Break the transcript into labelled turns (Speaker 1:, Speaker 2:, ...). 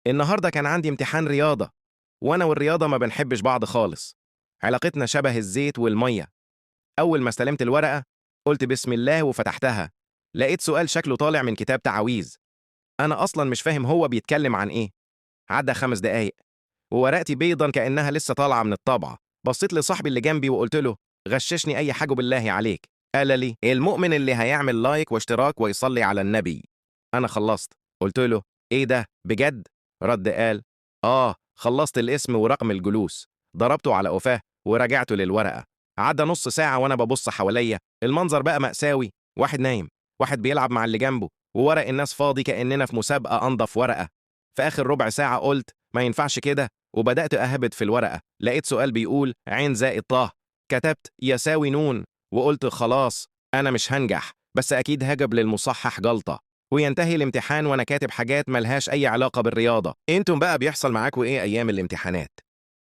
Speaker 1: النهاردة كان عندي امتحان رياضة، وأنا والرياضة ما بنحبش بعض خالص. علاقتنا شبه الزيت والمية. أول ما استلمت الورقة قلت بسم الله وفتحتها، لقيت سؤال شكله طالع من كتاب تعاويذ. أنا أصلا مش فاهم هو بيتكلم عن إيه. عدى 5 دقايق وورقتي بيضا كأنها لسه طالعة من الطبعة. بصيت لصاحبي اللي جنبي وقلت له غششني أي حاجة بالله عليك. قال لي المؤمن اللي هيعمل لايك واشتراك ويصلي على النبي. أنا خلصت. قلت له إيه ده بجد؟ رد قال خلصت الاسم ورقم الجلوس. ضربته على قفاه ورجعته للورقة. عدى نص ساعة وأنا ببص حواليا، المنظر بقى مأساوي. واحد نايم، واحد بيلعب مع اللي جنبه، وورق الناس فاضي كأننا في مسابقة أنضف ورقة. في آخر ربع ساعة قلت ما ينفعش كده، وبدأت أهبد في الورقة. لقيت سؤال بيقول عين زائد طه. كتبت يساوي نون، وقلت خلاص أنا مش هنجح، بس أكيد هجب للمصحح جلطة. وينتهي الامتحان وأنا كاتب حاجات ملهاش أي علاقة بالرياضة. انتم بقى بيحصل معاكوا إيه أيام الامتحانات؟